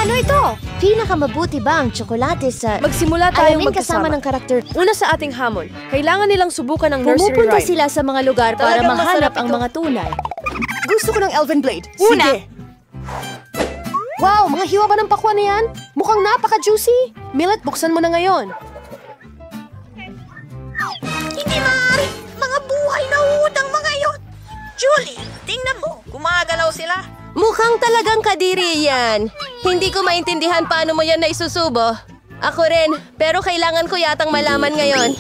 Paano ito? Pinakamabuti ba ang tsokolate sa... Magsimula tayong Alamin kasama ng karakter. Una sa ating hamon, kailangan nilang subukan ng nursery Pumupunta rhyme. sila sa mga lugar para Talagang mahanap masarap ang ito. mga tunay. Gusto ko ng Elven Blade. Una. Sige. Wow, mga hiwa ba ng pakwan na yan? Mukhang napaka-juicy. Millet, buksan mo na ngayon. Hindi maaari! Mga buhay na utang mga iyon! Julie, tingnan mo! Gumagalaw sila! Mukhang talagang kadiri yan. Hindi ko maintindihan paano mo yan naisusubo. Ako rin, pero kailangan ko yatang malaman ngayon.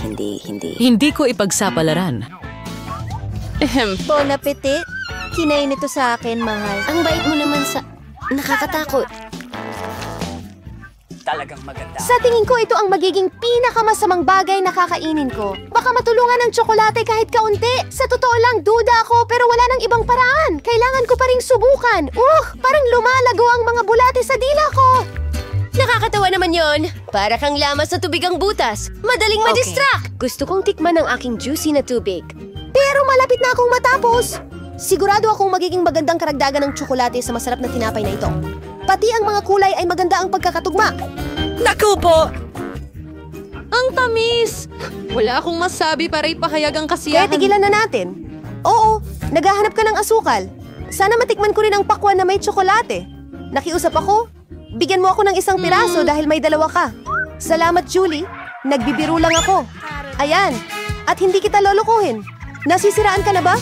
Hindi ko ipagsapalaran. Bon appetit. Kinain ito sa akin, mahal. Ang bait mo naman sa... Nakakatakot. Sa tingin ko, ito ang magiging pinakamasamang bagay na kakainin ko. Baka matulungan ng tsokolate kahit kaunti. Sa totoo lang, duda ako pero wala nang ibang paraan. Kailangan ko pa ring subukan. Parang lumalago ang mga bulate sa dila ko. Nakakatawa naman yon. Para kang lamas sa tubig ang butas. Madaling ma-distract. Gusto kong tikman ang aking juicy na tubig. Pero malapit na akong matapos. Sigurado akong magiging magandang karagdagan ng tsokolate sa masarap na tinapay na ito. Pati ang mga kulay ay maganda ang pagkakatugma. Naku po! Ang tamis! Wala akong masabi para ipahayag ang Kaya kasiyahan. tigilan na natin. Oo, naghahanap ka ng asukal. Sana matikman ko rin ang pakwan na may tsokolate. Nakiusap ako. Bigyan mo ako ng isang piraso dahil may dalawa ka. Salamat, Julie. Nagbibiro lang ako. Ayan. At hindi kita lolokohin. Nasisiraan ka na ba?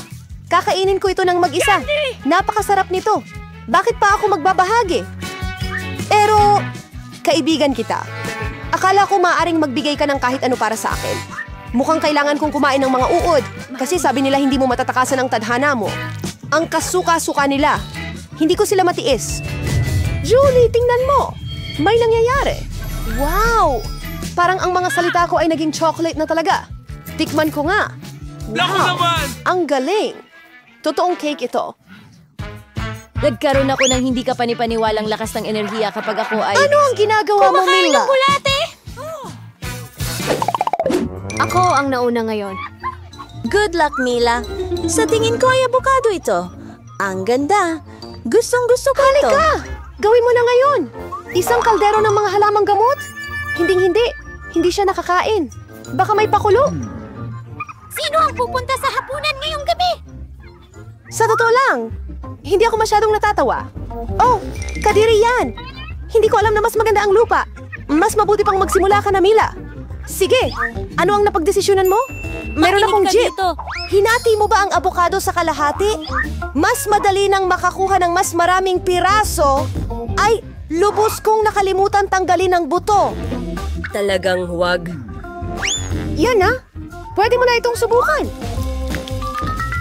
Kakainin ko ito ng mag-isa. Napakasarap nito. Bakit pa ako magbabahagi? Pero, kaibigan kita. Akala ko maaaring magbigay ka ng kahit ano para sa akin. Mukhang kailangan kong kumain ng mga uod kasi sabi nila hindi mo matatakasan ang tadhana mo. Ang kasuka-suka nila. Hindi ko sila matiis. Julie, tingnan mo! May nangyayari. Wow! Parang ang mga salita ko ay naging chocolate na talaga. Tikman ko nga. Wow! Ang galing! Totoong cake ito. Nagkaroon ako ng hindi ka panipaniwalang lakas ng enerhiya kapag ako ay... Ano ang ginagawa mo, Mila? bulate! Ako ang nauna ngayon. Good luck, Mila. Sa tingin ko ay abukado ito. Ang ganda. Gustong-gusto ko ito. Halika! Gawin mo na ngayon! Isang kaldero ng mga halamang gamot? Hinding-hindi. Hindi siya nakakain. Baka may pakulo. Sino ang pupunta sa hapunan ngayong gabi? Sa totoo lang, hindi ako masyadong natatawa. Oh, kadiri yan! Hindi ko alam na mas maganda ang lupa. Mas mabuti pang magsimula ka na, Mila. Sige, ano ang napagdesisyonan mo? Meron akong Makinig ka jeep. dito. Hinati mo ba ang abokado sa kalahati? Mas madali nang makakuha ng mas maraming piraso. Ay, lubos kong nakalimutan tanggalin ang buto. Talagang huwag. Yan na. Pwede mo na itong subukan.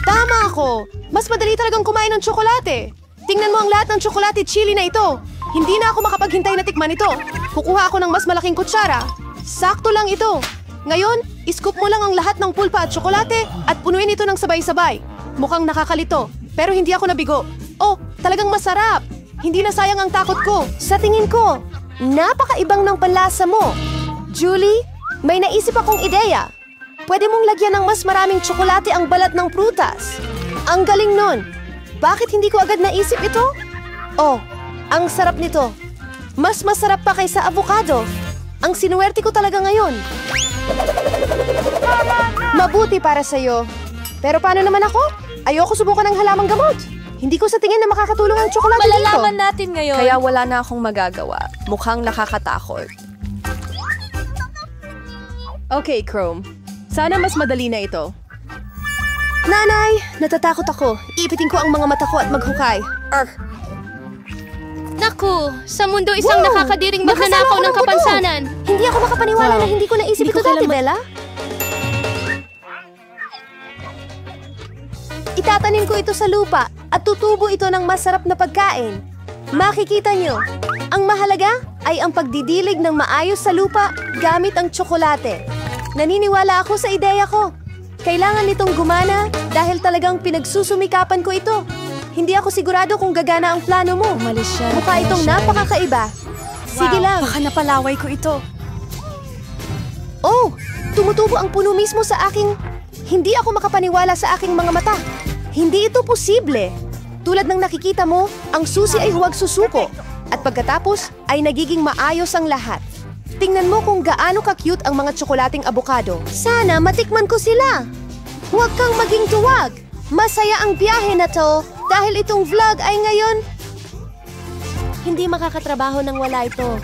Tama ako. Mas madali talagang kumain ng tsokolate. Tingnan mo ang lahat ng tsokolate chili na ito. Hindi na ako makapaghintay na tikman ito. Kukuha ako ng mas malaking kutsara. Sakto lang ito. Ngayon, iscoop mo lang ang lahat ng pulpa at tsokolate at punuin ito ng sabay-sabay. Mukhang nakakalito, pero hindi ako nabigo. Oh, talagang masarap. Hindi na sayang ang takot ko. Sa tingin ko, napakaibang ng panlasa mo. Julie, may naisip akong ideya. Pwede mong lagyan ng mas maraming tsokolate ang balat ng prutas. Ang galing nun. Bakit hindi ko agad naisip ito? Oh, ang sarap nito. Mas masarap pa kaysa avocado. Ang sinuwerte ko talaga ngayon. Mabuti para sa'yo. Pero paano naman ako? Ayoko subukan ng halamang gamot. Hindi ko sa tingin na makakatulong ang tsokolate dito. Malalaman natin ngayon. Kaya wala na akong magagawa. Mukhang nakakatakot. Okay, Chrome. Sana mas madali na ito. Nanay, natatakot ako. Ipitin ko ang mga mata ko at maghukay. Naku, sa mundo isang Wow! nakakadiring Nakasama magnanakaw ako ng ng buto! kapansanan. Hindi ako makapaniwala na hindi ko naisip Hindi ito ko dati, kailanman- Bella. Itatanim ko ito sa lupa at tutubo ito ng masarap na pagkain. Makikita nyo, ang mahalaga ay ang pagdidilig ng maayos sa lupa gamit ang tsokolate. Naniniwala ako sa ideya ko. Kailangan nitong gumana dahil talagang pinagsusumikapan ko ito. Hindi ako sigurado kung gagana ang plano mo. Umalis siya. Mukha itong napakakaiba. Sige lang. Baka napalaway ko ito. Oh, tumutubo ang puno mismo sa aking... Hindi ako makapaniwala sa aking mga mata. Hindi ito posible. Tulad ng nakikita mo, ang susi ay huwag susuko. At pagkatapos ay nagiging maayos ang lahat. Tingnan mo kung gaano ka-cute ang mga tsokolating abokado. Sana matikman ko sila. Huwag kang maging tuwag. Masaya ang biyahe na to dahil itong vlog ay ngayon. Hindi makakatrabaho nang wala ito.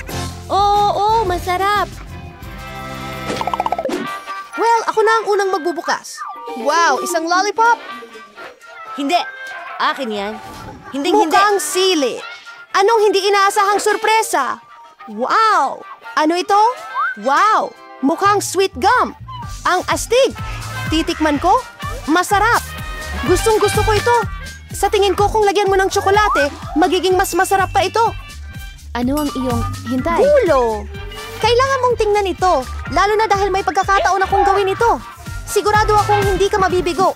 Oo, masarap. Well, ako na ang unang magbubukas. Wow, isang lollipop? Hindi. Akin yan. Hindi. Mukhang sili. Anong hindi inaasahang sorpresa? Wow! Ano ito? Wow! Mukhang sweet gum. Ang astig. Titikman ko? Masarap. Gustong-gusto ko ito. Sa tingin ko kung lagyan mo ng tsokolate, magiging mas masarap pa ito. Ano ang iyong hintay? Gulo! Kailangan mong tingnan ito, lalo na dahil may pagkakataon akong gawin ito. Sigurado akong hindi ka mabibigo.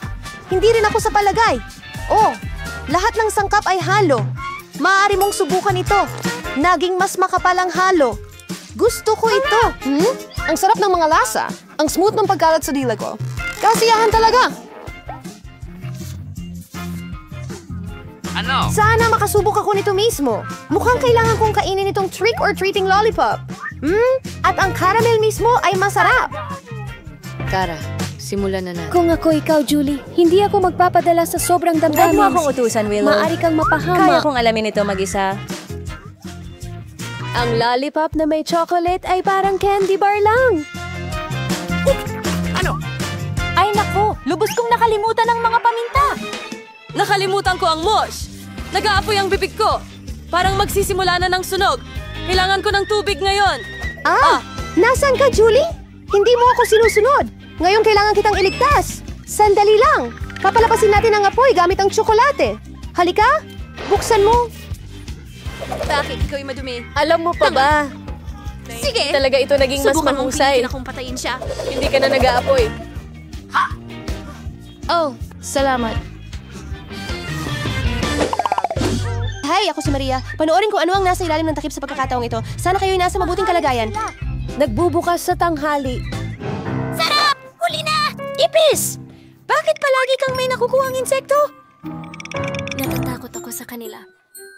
Hindi rin ako sa palagay. Oh, lahat ng sangkap ay halo. Maaari mong subukan ito. Naging mas makapal ang halo. Gusto ko ito. Ang sarap ng mga lasa. Ang smooth ng pagkalat sa dila ko. Kasiyahan talaga. Ano? Sana makasubok ako nito mismo. Mukhang kailangan kong kainin itong trick-or-treating lollipop. At ang caramel mismo ay masarap. Tara, simulan na natin. Kung ako ikaw, Julie, hindi ako magpapadala sa sobrang Huwag damdamin. mo akong utusan, Willow. Maaari kang mapahama. Kaya kong alamin ito mag-isa. Ang lollipop na may chocolate ay parang candy bar lang. Ano? Ay nako, lubos kong nakalimutan ng mga paminta. Nakalimutan ko ang mosh. Nag-aapoy ang bibig ko. Parang magsisimula na ng sunog. Kailangan ko ng tubig ngayon. Nasaan ka, Julie? Hindi mo ako sinusunod. Ngayon kailangan kitang iligtas. Sandali lang. Papalapasin natin ang apoy gamit ang tsokolate. Halika, buksan mo. Bakit? Ikaw madumi. Alam mo pa ba? Sige. Talaga ito naging mas Subukan mong mahusay. pilitin akong patayin siya. Hindi ka na nag-aapoy. Oh, salamat. Hi, ako si Maria. Panoorin ko ano ang nasa ilalim ng takip sa pagkakataong ito. Sana kayo'y nasa mabuting kalagayan. Nagbubukas sa tanghali. Sarap! Huli na! Ipis! Bakit palagi kang may nakukuhang insekto? Natatakot ako sa kanila.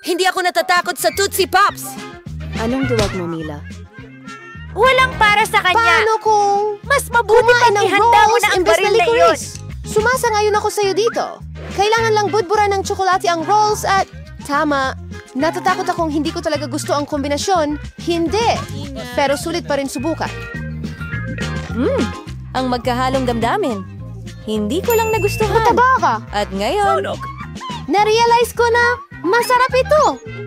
Hindi ako natatakot sa Tootsie Pops. Anong duwag mo, Mila? Walang para sa kanya. Paano kung Mas mabuti kumain pang ng ihanda mo rolls na ang imbes baril na na iyon. licorice? Sumasangayon ako sa'yo dito. Kailangan lang budburan ng tsokolate ang rolls at... Tama. Natatakot akong hindi ko talaga gusto ang kombinasyon. Hindi. Pero sulit pa rin subukan. Ang magkahalong damdamin. Hindi ko lang nagustuhan. Mataba ka. At ngayon, Na-realize ko na masarap ito.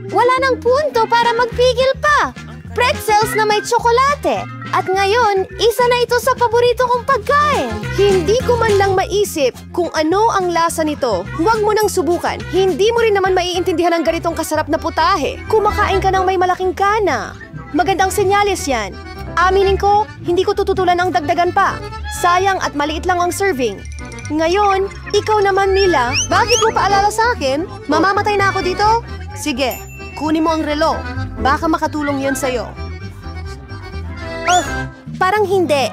Wala nang punto para magpigil pa. Pretzels na may tsokolate. At ngayon, isa na ito sa paborito kong pagkain. Hindi ko man lang maisip kung ano ang lasa nito. Huwag mo nang subukan. Hindi mo rin naman maiintindihan ang ganitong kasarap na putahe. Kumakain ka ng may malaking kana. Magandang senyales yan. Aminin ko, hindi ko tututulan ang dagdagan pa. Sayang at maliit lang ang serving. Ngayon, ikaw naman, Mila, bakit mo paalala sa akin? Mamamatay na ako dito? Sige, kunin mo ang relo. Baka makatulong yun sa'yo. Oh, parang hindi.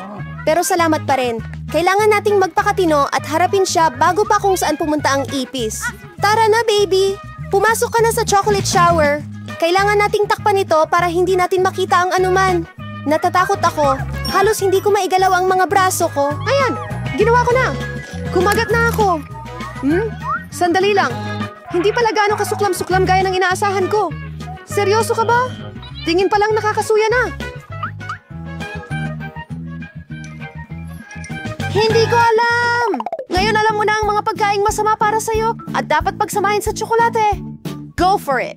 Pero salamat pa rin. Kailangan nating magpakatino at harapin siya bago pa kung saan pumunta ang ipis. Tara na, baby. Pumasok ka na sa chocolate shower. Kailangan nating takpan ito para hindi natin makita ang anuman. Natatakot ako. Halos hindi ko maigalaw ang mga braso ko. Ayan, ginawa ko na. Kumagat na ako. Sandali lang. Hindi pala gaano kasuklam-suklam gaya ng inaasahan ko. Seryoso ka ba? Tingin pa lang nakakasuya na. Hindi ko alam! Ngayon alam mo na ang mga pagkaing masama para sa'yo at dapat pagsamahin sa tsokolate. Go for it!